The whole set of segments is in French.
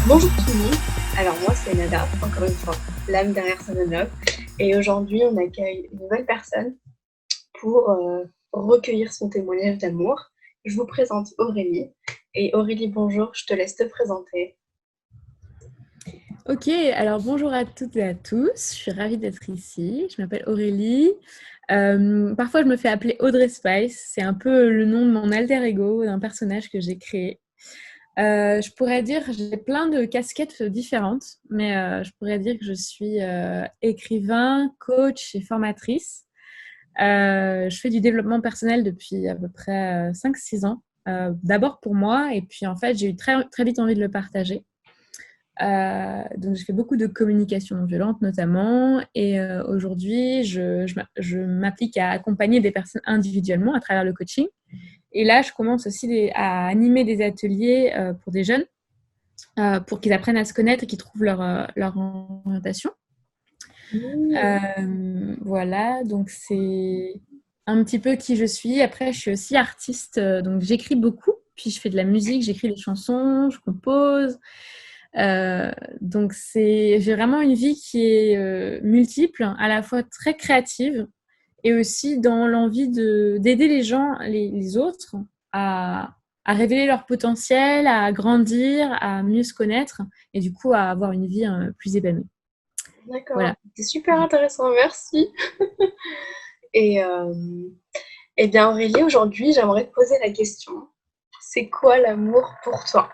Bonjour tout le monde, alors moi c'est Nada, encore une fois, l'âme derrière ce monologue, et aujourd'hui on accueille une nouvelle personne pour recueillir son témoignage d'amour. Je vous présente Aurélie, et Aurélie bonjour, je te laisse te présenter. Ok, alors bonjour à toutes et à tous, je suis ravie d'être ici, je m'appelle Aurélie. Parfois je me fais appeler Audrey Spice, c'est un peu le nom de mon alter ego, d'un personnage que j'ai créé. Je pourrais dire, j'ai plein de casquettes différentes, mais je pourrais dire que je suis écrivain, coach et formatrice. Je fais du développement personnel depuis à peu près 5-6 ans, d'abord pour moi, et puis en fait j'ai eu très, très vite envie de le partager. Donc, j'ai fait beaucoup de communication non violente notamment. Et aujourd'hui, je m'applique à accompagner des personnes individuellement à travers le coaching. Et là, je commence aussi à animer des ateliers pour des jeunes, pour qu'ils apprennent à se connaître et qu'ils trouvent leur orientation. Voilà, donc c'est un petit peu qui je suis. Après, je suis aussi artiste, donc j'écris beaucoup. Puis je fais de la musique, j'écris des chansons, je compose. Donc j'ai vraiment une vie qui est multiple, à la fois très créative et aussi dans l'envie d'aider les gens, les autres, à révéler leur potentiel, à grandir, à mieux se connaître et du coup à avoir une vie plus épanouie. D'accord, Voilà. c'est super intéressant, merci. Et eh bien Aurélie, aujourd'hui j'aimerais te poser la question, c'est quoi l'amour pour toi?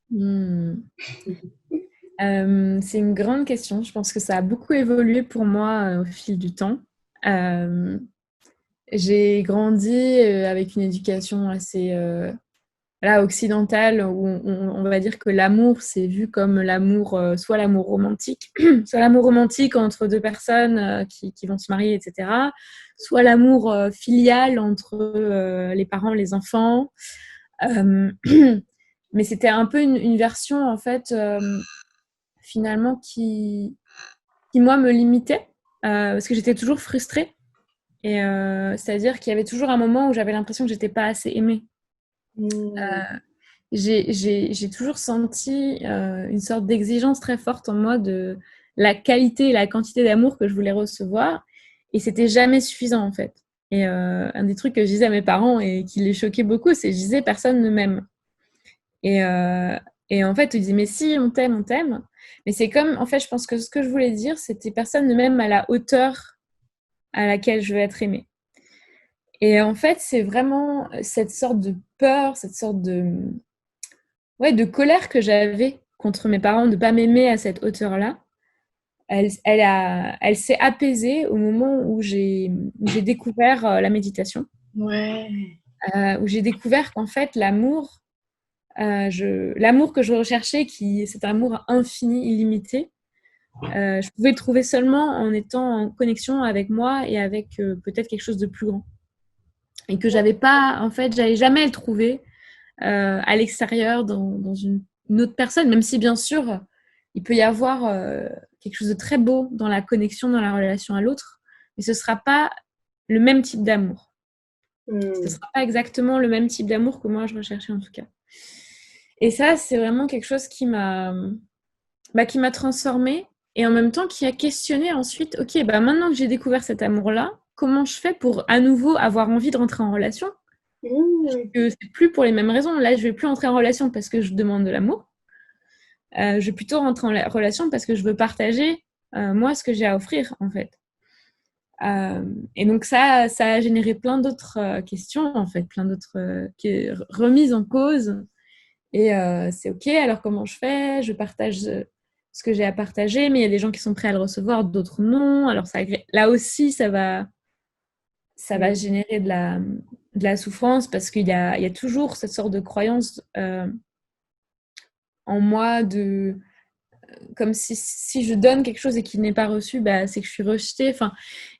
Hmm. C'est une grande question. Je pense que ça a beaucoup évolué pour moi au fil du temps. Euh, j'ai grandi avec une éducation assez occidentale où on va dire que l'amour, c'est vu comme l'amour, soit l'amour romantique, soit l'amour romantique entre deux personnes qui vont se marier, etc. Soit l'amour filial entre les parents, les enfants. Euh, mais c'était un peu une version, en fait, finalement, qui, moi, me limitait parce que j'étais toujours frustrée. Et c'est-à-dire qu'il y avait toujours un moment où j'avais l'impression que j'étais pas assez aimée. Hmm, J'ai toujours senti une sorte d'exigence très forte en moi de la qualité et la quantité d'amour que je voulais recevoir. Et c'était jamais suffisant, en fait. Et un des trucs que je disais à mes parents et qui les choquait beaucoup, c'est que je disais personne ne m'aime. Et, euh, et en fait, ils disaient mais si, on t'aime, on t'aime. Mais c'est comme, en fait, je pense que ce que je voulais dire, c'était personne ne m'aime à la hauteur à laquelle je veux être aimée. Et en fait, c'est vraiment cette sorte de peur, cette sorte de colère que j'avais contre mes parents de ne pas m'aimer à cette hauteur-là. Elle s'est apaisée au moment où j'ai découvert la méditation, ouais. où j'ai découvert qu'en fait, l'amour que je recherchais, qui cet amour infini, illimité, je pouvais le trouver seulement en étant en connexion avec moi et avec peut-être quelque chose de plus grand. Et que j'avais pas, en fait, j'allais jamais le trouver à l'extérieur dans une autre personne, même si bien sûr, il peut y avoir quelque chose de très beau dans la connexion, dans la relation à l'autre, mais ce ne sera pas le même type d'amour. Ce ne Hmm. sera pas exactement le même type d'amour que moi je recherchais en tout cas. Et ça, c'est vraiment quelque chose qui m'a transformée et en même temps qui a questionné ensuite, ok, bah maintenant que j'ai découvert cet amour-là, comment je fais pour à nouveau avoir envie de rentrer en relation? Hmm. Que c'est plus pour les mêmes raisons. Là, je vais plus entrer en relation parce que je demande de l'amour. Je vais plutôt rentrer en relation parce que je veux partager moi ce que j'ai à offrir en fait. Euh, et donc ça a généré plein d'autres questions en fait, plein d'autres remises en cause. Et c'est ok. Alors comment je fais? Je partage ce que j'ai à partager, mais il y a des gens qui sont prêts à le recevoir, d'autres non. Alors là aussi, ça va Hmm. générer de la souffrance parce qu'il y a toujours cette sorte de croyance en moi comme si je donne quelque chose et qu'il n'est pas reçu, bah, c'est que je suis rejetée. Enfin,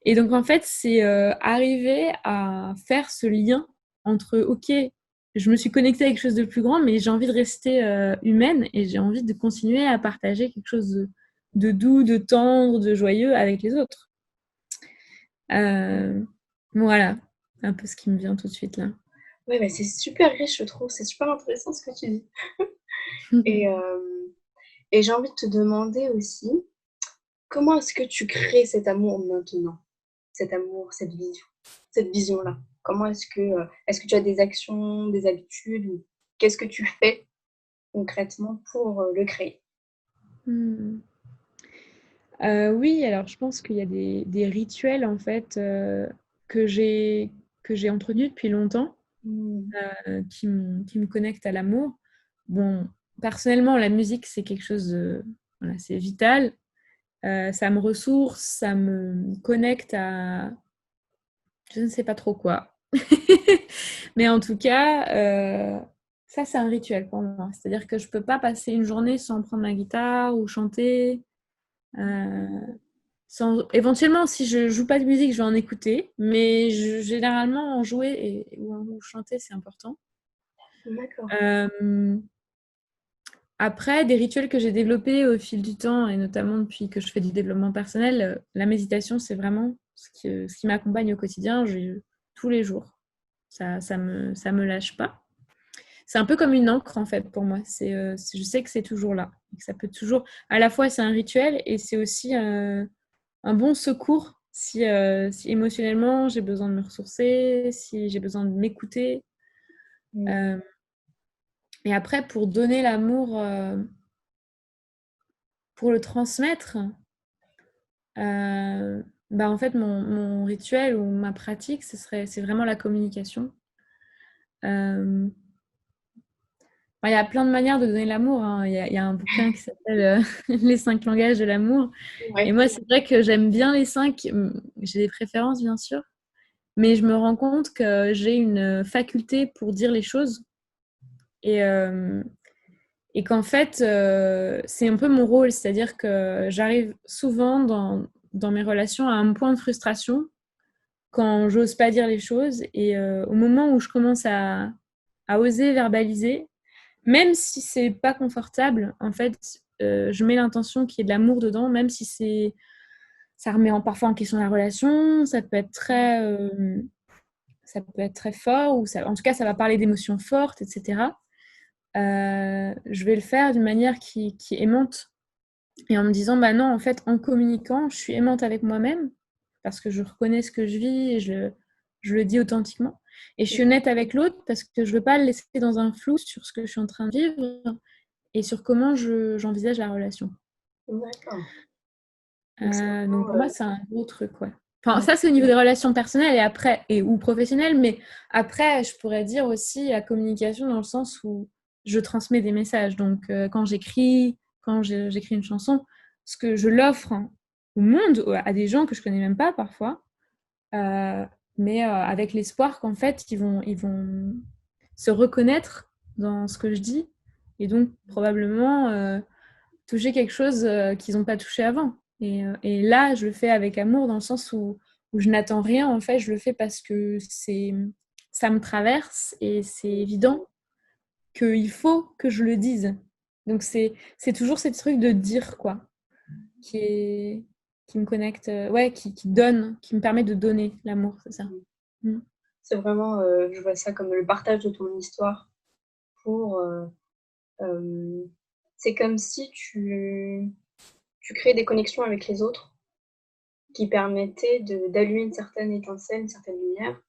et donc en fait, c'est arriver à faire ce lien entre ok, je me suis connectée à quelque chose de plus grand, mais j'ai envie de rester humaine et j'ai envie de continuer à partager quelque chose de doux, de tendre, de joyeux avec les autres. Euh, voilà, un peu ce qui me vient tout de suite là. Ouais, bah, c'est super riche, je trouve. C'est super intéressant ce que tu dis. Et Et j'ai envie de te demander aussi, comment est-ce que tu crées cet amour maintenant? Cet amour, cette vision-là? Comment est-ce que tu as des actions, des habitudes ou qu'est-ce que tu fais concrètement pour, le créer? Mmh. Oui, alors je pense qu'il y a des rituels en fait, que j'ai que j'ai entretenus depuis longtemps, Mmh. qui me connectent à l'amour. Bon, personnellement, la musique, c'est quelque chose de voilà, c'est vital. Ça me ressource, ça me connecte à je ne sais pas trop quoi. Mais en tout cas, ça, c'est un rituel pour moi. C'est-à-dire que je peux pas passer une journée sans prendre ma guitare ou chanter, heu éventuellement, si je joue pas de musique, je vais en écouter, mais généralement, en jouer ou chanter, c'est important. D'accord. Euh, Après, des rituels que j'ai développés au fil du temps, et notamment depuis que je fais du développement personnel, la méditation, c'est vraiment ce qui m'accompagne au quotidien, tous les jours. Ça me lâche pas. C'est un peu comme une encre, en fait, pour moi. Je sais que c'est toujours là. Et que ça peut toujours... À la fois, c'est un rituel et c'est aussi un bon secours si émotionnellement j'ai besoin de me ressourcer, si j'ai besoin de m'écouter. Mmh. Euh, et après, pour donner l'amour, pour le transmettre, bah en fait, mon rituel ou ma pratique, c'est vraiment la communication. Euh, il y a plein de manières de donner l'amour, hein. Il y a un bouquin qui s'appelle Les 5 langages de l'amour. Et Ouais. moi, c'est vrai que j'aime bien les 5. J'ai des préférences, bien sûr. Mais je me rends compte que j'ai une faculté pour dire les choses et, euh, et qu'en fait, c'est un peu mon rôle, c'est-à-dire que j'arrive souvent dans mes relations à un point de frustration quand j'ose pas dire les choses et au moment où je commence à oser verbaliser, même si c'est pas confortable, en fait, je mets l'intention qu'il y ait de l'amour dedans, même si ça remet parfois en question la relation, ça peut être très fort, en tout cas, ça va parler d'émotions fortes, etc. Je vais le faire d'une manière qui est aimante et en me disant, bah non, en fait, en communiquant, je suis aimante avec moi-même parce que je reconnais ce que je vis et je le dis authentiquement. Et je suis honnête avec l'autre parce que je veux pas le laisser dans un flou sur ce que je suis en train de vivre et sur comment j'envisage la relation. D'accord. Donc c'est Donc vraiment, pour moi, c'est un gros truc, ouais. Enfin, ouais. ça, c'est au niveau des relations personnelles ou professionnelles, mais après, je pourrais dire aussi la communication dans le sens où je transmets des messages. Donc, quand j'écris une chanson, ce que je l'offre au monde, à des gens que je connais même pas parfois, euh, mais avec l'espoir qu'en fait, ils vont se reconnaître dans ce que je dis et donc probablement toucher quelque chose qu'ils n'ont pas touché avant. Et là, je le fais avec amour dans le sens où je n'attends rien. En fait, je le fais parce que ça me traverse et c'est évident qu'il faut que je le dise. Donc, c'est toujours ce truc de dire, quoi, qui est, qui me connecte, ouais, qui donne, qui me permet de donner l'amour, c'est ça. Mm. C'est vraiment, je vois ça comme le partage de ton histoire pour, hem, c'est comme si tu crées des connexions avec les autres qui permettaient d'allumer une certaine étincelle, une certaine lumière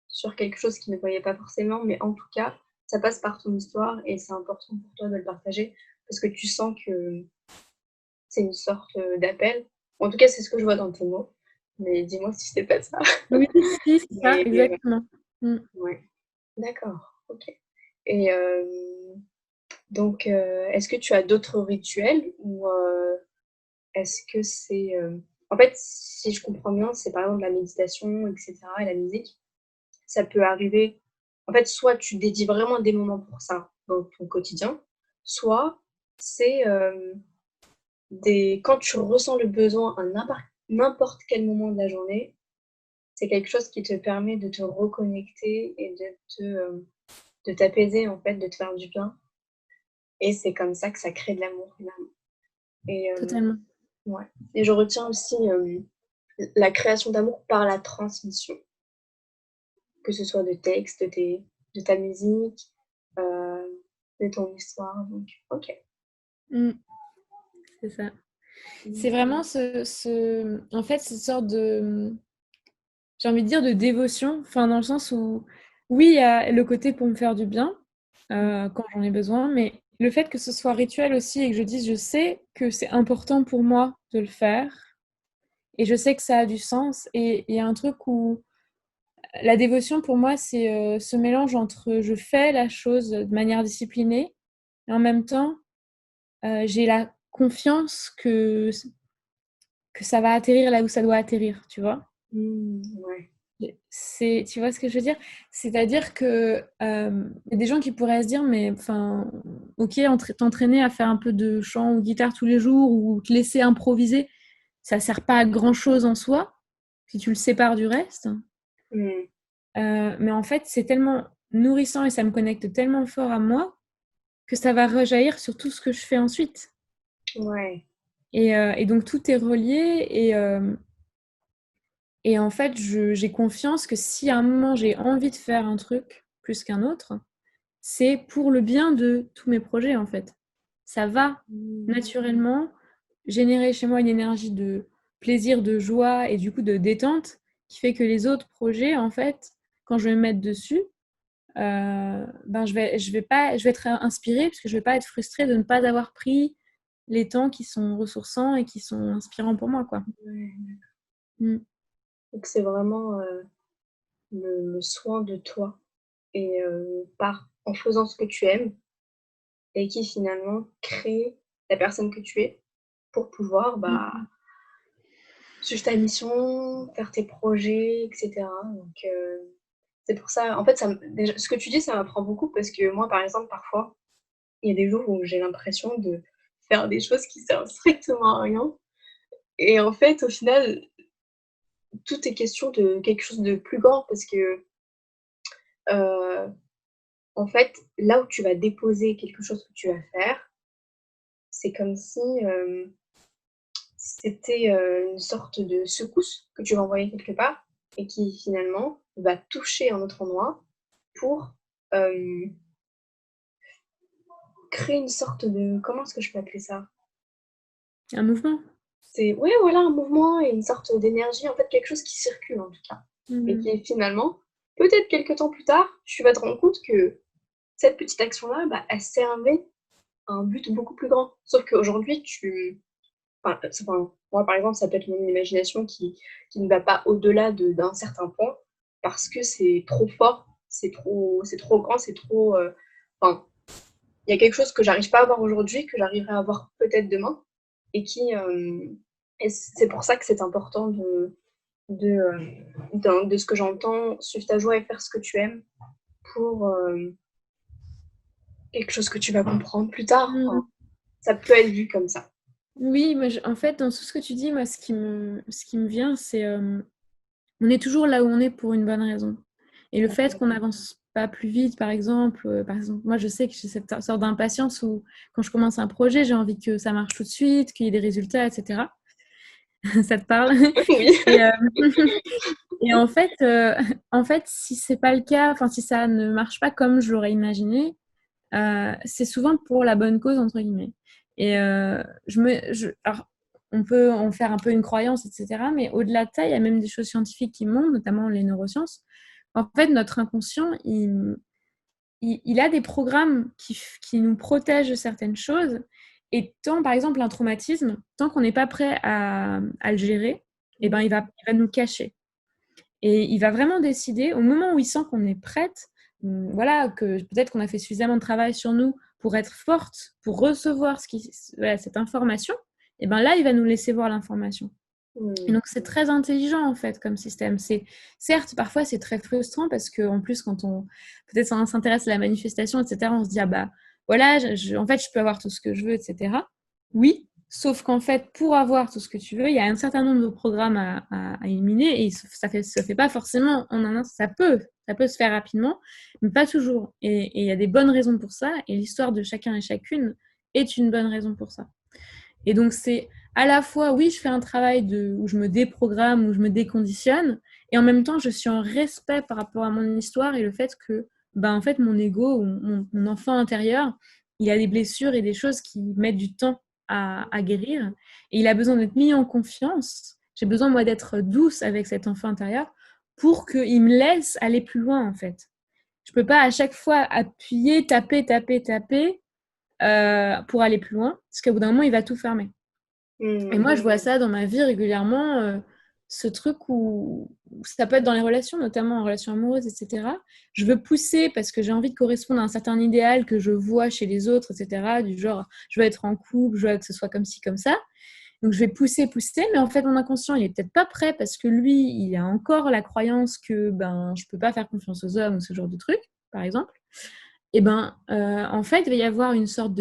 sur quelque chose qu'ils ne voyaient pas forcément, mais en tout cas, ça passe par ton histoire et c'est important pour toi de le partager parce que tu sens que c'est une sorte, d'appel. En tout cas, c'est ce que je vois dans tes mots, mais dis-moi si c'est pas ça. Oui, si, c'est ça, Mais exactement. Mm. ouais, d'accord, OK. Et donc est-ce que tu as d'autres rituels ou est-ce que c'est, en fait, si je comprends bien, c'est par exemple la méditation et cetera et la musique, ça peut arriver en fait, soit tu dédies vraiment des moments pour ça dans ton quotidien, soit c'est, des quand tu ressens le besoin à n'importe quel moment de la journée, c'est quelque chose qui te permet de te reconnecter et de t'apaiser en fait, de te faire du bien et c'est comme ça que ça crée de l'amour finalement et Totalement. ouais et je retiens aussi, la création d'amour par la transmission, que ce soit de textes, de ta musique, de ton histoire donc OK. Mm. c'est ça. C'est vraiment en fait, cette sorte de, j'ai envie de dire, de dévotion, enfin, dans le sens où, oui, il y a le côté pour me faire du bien, quand j'en ai besoin, mais le fait que ce soit rituel aussi et que je dise, je sais que c'est important pour moi de le faire et je sais que ça a du sens. Et il y a un truc où la dévotion, pour moi, c'est ce mélange entre je fais la chose de manière disciplinée et en même temps, j'ai la confiance que ça va atterrir là où ça doit atterrir, tu vois? Ouais. Tu vois ce que je veux dire? C'est-à-dire que y a des gens qui pourraient se dire, mais enfin, ok, t'entraîner à faire un peu de chant ou guitare tous les jours ou te laisser improviser, ça sert pas à grand-chose en soi, si tu le sépares du reste. Mm. Mais en fait, c'est tellement nourrissant et ça me connecte tellement fort à moi que ça va rejaillir sur tout ce que je fais ensuite. Ouais. Et donc tout est relié et en fait, j'ai confiance que si à un moment j'ai envie de faire un truc plus qu'un autre, c'est pour le bien de tous mes projets en fait. Ça va Mm. naturellement générer chez moi une énergie de plaisir, de joie et du coup de détente qui fait que les autres projets, en fait, quand je vais me mettre dessus, ben je vais être inspirée parce que je vais pas être frustrée de ne pas avoir pris les temps qui sont ressourçants et qui sont inspirants pour moi, quoi. Ouais. Mm. Donc c'est vraiment le soin de toi et en faisant ce que tu aimes et qui finalement crée la personne que tu es pour pouvoir Mm. suivre ta mission, faire tes projets, etc. Donc c'est pour ça, en fait, déjà, ce que tu dis, ça m'apprend beaucoup parce que moi, par exemple, parfois, il y a des jours où j'ai l'impression de faire des choses qui servent strictement à rien. Et en fait, au final, tout est question de quelque chose de plus grand parce que, euh, en fait, là où tu vas déposer quelque chose que tu vas faire, c'est comme si c'était une sorte de secousse que tu vas envoyer quelque part et qui finalement va toucher un autre endroit pour euh, créer une sorte de... Comment est-ce que je peux appeler ça? Un mouvement. C'est, ouais, voilà, un mouvement et une sorte d'énergie, en fait, quelque chose qui circule en tout cas. Et Mm. qui finalement, peut-être quelques temps plus tard, tu vas te rendre compte que cette petite action-là, bah, elle servait à un but beaucoup plus grand. Sauf qu'aujourd'hui, moi, par exemple, ça peut être mon imagination qui ne va pas au-delà d'un certain point parce que c'est trop fort, c'est trop grand, c'est trop. Enfin, il y a quelque chose que j'arrive pas à voir aujourd'hui, que j'arriverai à voir peut-être demain, et et c'est pour ça que c'est important de ce que j'entends, suivre ta joie et faire ce que tu aimes pour quelque chose que tu vas comprendre plus tard. Mm. Enfin, ça peut être vu comme ça. Oui, mais en fait, dans tout ce que tu dis, moi, ce qui me vient, c'est on est toujours là où on est pour une bonne raison. Et le fait qu'on n'avance pas plus vite, par exemple, moi, je sais que j'ai cette sorte d'impatience où, quand je commence un projet, j'ai envie que ça marche tout de suite, qu'il y ait des résultats, etc. Ça te parle? Oui. Et, et en fait, si c'est pas le cas, enfin, si ça ne marche pas comme je l'aurais imaginé, c'est souvent pour la bonne cause, entre guillemets. Et alors, on peut en faire un peu une croyance, etc. Mais au-delà de ça, il y a même des choses scientifiques qui montrent, notamment les neurosciences. En fait, notre inconscient, il a des programmes qui nous protègent de certaines choses. Et tant, par exemple, un traumatisme, tant qu'on n'est pas prêt à le gérer, eh ben, il va nous cacher. Et il va vraiment décider, au moment où il sent qu'on est prête, voilà, que peut-être qu'on a fait suffisamment de travail sur nous pour être forte, pour recevoir voilà, cette information, et ben là, il va nous laisser voir l'information. Et donc, c'est très intelligent, en fait, comme système. Certes, parfois, c'est très frustrant parce qu'en plus, quand peut-être on s'intéresse à la manifestation, etc., on se dit, ah bah, voilà, en fait, je peux avoir tout ce que je veux, etc. Oui, sauf qu'en fait, pour avoir tout ce que tu veux, il y a un certain nombre de programmes à éliminer et se fait pas forcément en un instant. Ça peut se faire rapidement, mais pas toujours. Et il y a des bonnes raisons pour ça. Et l'histoire de chacun et chacune est une bonne raison pour ça. Et donc, c'est à la fois, oui, je fais un travail où je me déprogramme, où je me déconditionne, et en même temps, je suis en respect par rapport à mon histoire et le fait que, ben, en fait, mon ego, mon enfant intérieur, il a des blessures et des choses qui mettent du temps à guérir. Et il a besoin d'être mis en confiance. J'ai besoin, moi, d'être douce avec cet enfant intérieur pour qu'il me laisse aller plus loin, en fait. Je peux pas à chaque fois appuyer, taper pour aller plus loin, parce qu'au bout d'un moment, il va tout fermer. Et moi, je vois ça dans ma vie régulièrement, ce truc où ça peut être dans les relations, notamment en relations amoureuses, etc. Je veux pousser parce que j'ai envie de correspondre à un certain idéal que je vois chez les autres, etc. Du genre, je veux être en couple, je veux que ce soit comme ci, comme ça. Donc, je vais pousser, mais en fait, mon inconscient, il est peut-être pas prêt parce que lui, il a encore la croyance que je peux pas faire confiance aux hommes ou ce genre de truc, par exemple. Et en fait, il va y avoir une sorte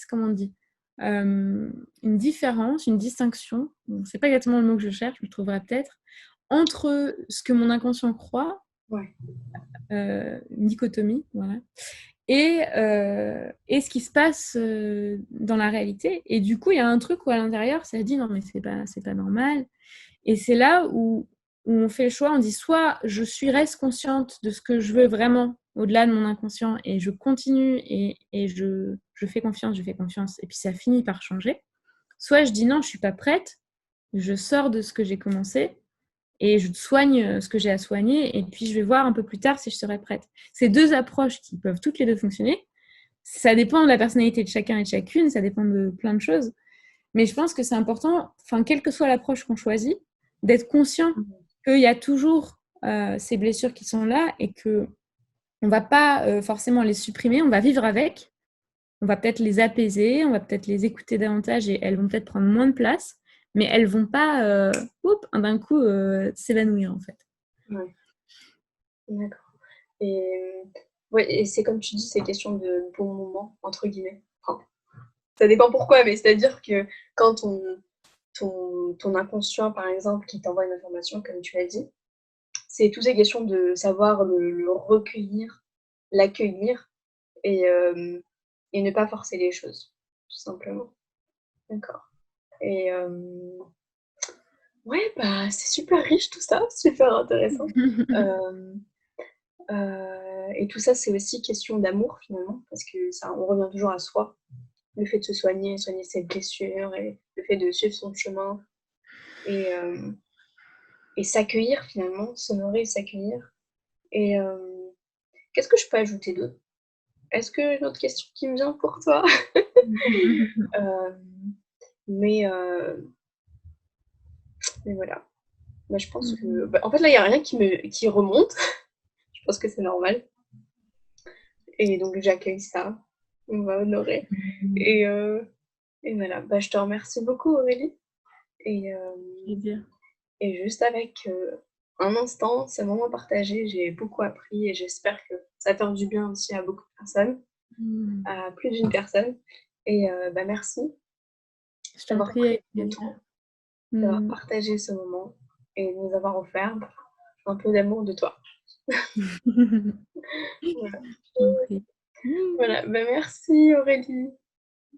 comment on dit, une différence, une distinction, c'est pas exactement le mot que je cherche, je le trouverai peut-être, entre ce que mon inconscient croit, une dichotomie, voilà, et ce qui se passe dans la réalité. Et du coup, il y a un truc où à l'intérieur, ça dit non, mais c'est pas normal. Et c'est là où on fait le choix, on dit soit reste consciente de ce que je veux vraiment au-delà de mon inconscient et je continue et je fais confiance, et puis ça finit par changer. Soit je dis non, je suis pas prête, je sors de ce que j'ai commencé et je soigne ce que j'ai à soigner et puis je vais voir un peu plus tard si je serai prête. C'est deux approches qui peuvent toutes les deux fonctionner. Ça dépend de la personnalité de chacun et de chacune, ça dépend de plein de choses. Mais je pense que c'est important, quelle que soit l'approche qu'on choisit, d'être conscient qu'il y a toujours ces blessures qui sont là et qu'on ne va pas forcément les supprimer, on va vivre avec, on va peut-être les apaiser, on va peut-être les écouter davantage et elles vont peut-être prendre moins de place, mais elles ne vont pas d'un coup s'évanouir en fait. Ouais. D'accord. Et c'est comme tu dis, c'est question de bon moment, entre guillemets. Ça dépend pourquoi, mais c'est-à-dire que quand ton inconscient, par exemple, qui t'envoie une information, comme tu l'as dit, c'est toutes ces questions de savoir le recueillir, l'accueillir et ne pas forcer les choses, tout simplement. D'accord. Et ouais, c'est super riche tout ça, super intéressant. Et tout ça, c'est aussi question d'amour finalement, parce que ça, on revient toujours à soi. Le fait de se soigner ses blessures, et le fait de suivre son chemin, et s'accueillir finalement, s'honorer et s'accueillir. Et qu'est-ce que je peux ajouter d'autre? Est-ce que j'ai une autre question qui me vient pour toi? Mais voilà. Je pense que... en fait, là, il n'y a rien qui remonte. Je pense que c'est normal. Et donc, j'accueille ça. On va honorer. Et voilà. Je te remercie beaucoup, Aurélie. Et juste avec un instant, ce moment partagé, j'ai beaucoup appris et j'espère que ça fait du bien aussi à beaucoup de personnes, à plus d'une personne. Et merci d'avoir pris le temps, d'avoir partagé ce moment et de nous avoir offert un peu d'amour de toi. Voilà. Merci Aurélie.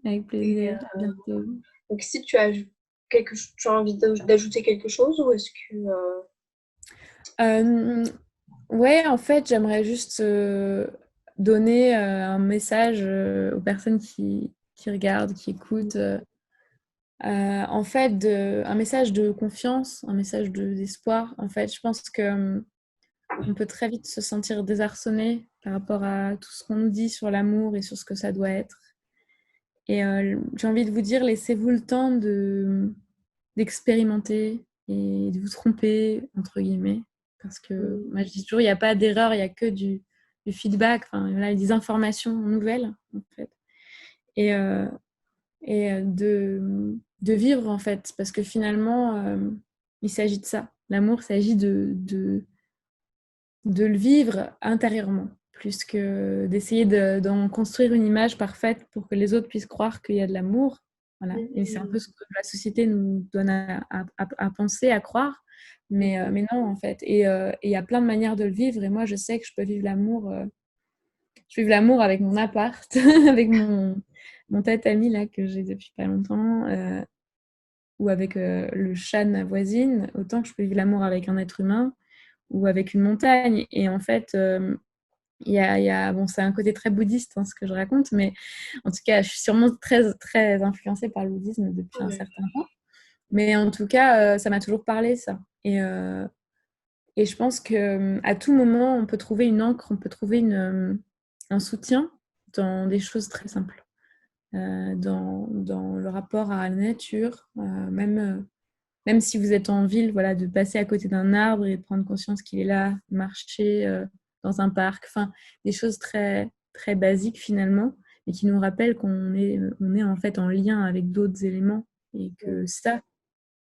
Avec plaisir, à bientôt. Donc si tu as envie d'ajouter quelque chose, ou est-ce que... Ouais, en fait, j'aimerais juste donner un message aux personnes qui regardent, qui écoutent. En fait, un message de confiance, un message d'espoir. En fait, je pense que on peut très vite se sentir désarçonné par rapport à tout ce qu'on nous dit sur l'amour et sur ce que ça doit être. Et j'ai envie de vous dire, laissez-vous le temps d'expérimenter et de vous tromper, entre guillemets. Parce que moi, je dis toujours, il n'y a pas d'erreur, il n'y a que du feedback, voilà, des informations nouvelles, en fait. Et de vivre, en fait. Parce que finalement, il s'agit de ça. L'amour, s'agit de le vivre intérieurement, plus que d'essayer d'en construire une image parfaite pour que les autres puissent croire qu'il y a de l'amour. Voilà. Et c'est un peu ce que la société nous donne à penser, à croire. Mais non, en fait. Et il y a plein de manières de le vivre. Et moi, je sais que je peux vivre l'amour. Je vis l'amour avec mon appart, avec mon tatami là, que j'ai depuis pas longtemps, ou avec le chat de ma voisine. Autant que je peux vivre l'amour avec un être humain ou avec une montagne. Et en fait, Bon, c'est un côté très bouddhiste ce que je raconte, mais en tout cas, je suis sûrement très, très influencée par le bouddhisme depuis un certain temps. Mais en tout cas, ça m'a toujours parlé, ça. Et je pense qu'à tout moment, on peut trouver une ancre, on peut trouver un soutien dans des choses très simples. Dans le rapport à la nature, même si vous êtes en ville, voilà, de passer à côté d'un arbre et de prendre conscience qu'il est là, marcher dans un parc, enfin, des choses très, très basiques finalement, et qui nous rappellent qu'on est en fait en lien avec d'autres éléments, et que ça,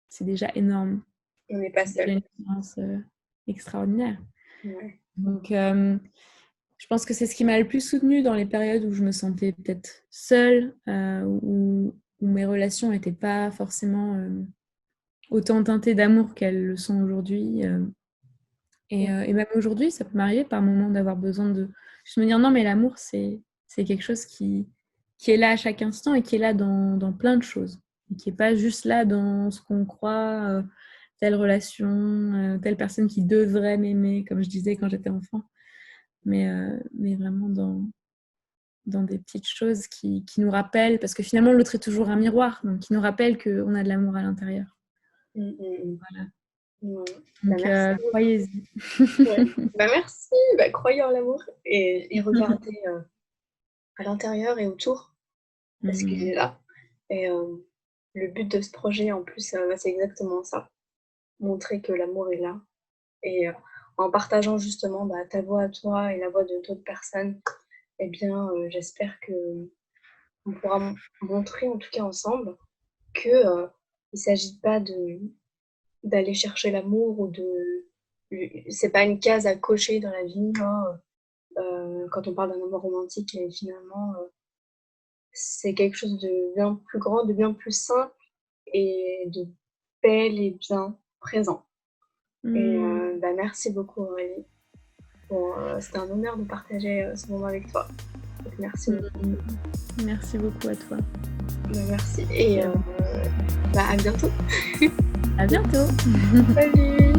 c'est déjà énorme. On n'est pas seul. C'est une expérience extraordinaire. Ouais. Donc, je pense que c'est ce qui m'a le plus soutenue dans les périodes où je me sentais peut-être seule, où mes relations n'étaient pas forcément autant teintées d'amour qu'elles le sont aujourd'hui. Et même aujourd'hui, ça peut m'arriver par moments d'avoir besoin de juste me dire non, mais l'amour, c'est quelque chose qui est là à chaque instant et qui est là dans plein de choses. Et qui n'est pas juste là dans ce qu'on croit, telle relation, telle personne qui devrait m'aimer, comme je disais quand j'étais enfant. Mais vraiment dans des petites choses qui nous rappellent, parce que finalement l'autre est toujours un miroir, donc qui nous rappelle qu'on a de l'amour à l'intérieur. Voilà. Donc croyez-y. Merci, croyez en l'amour et regardez à l'intérieur et autour, parce qu'il est là. Et le but de ce projet en plus, c'est exactement ça, montrer que l'amour est là. Et en partageant justement ta voix à toi et la voix de d'autres personnes, eh bien, j'espère qu'on pourra montrer, en tout cas ensemble, qu'il ne s'agit pas d'aller chercher l'amour ou c'est pas une case à cocher dans la vie, quand on parle d'un amour romantique, et finalement, c'est quelque chose de bien plus grand, de bien plus simple et de bel et bien présent. Et merci beaucoup Aurélie. C'était un honneur de partager ce moment avec toi. Donc, merci beaucoup. Merci beaucoup à toi. Merci. Et à bientôt. À bientôt. Salut.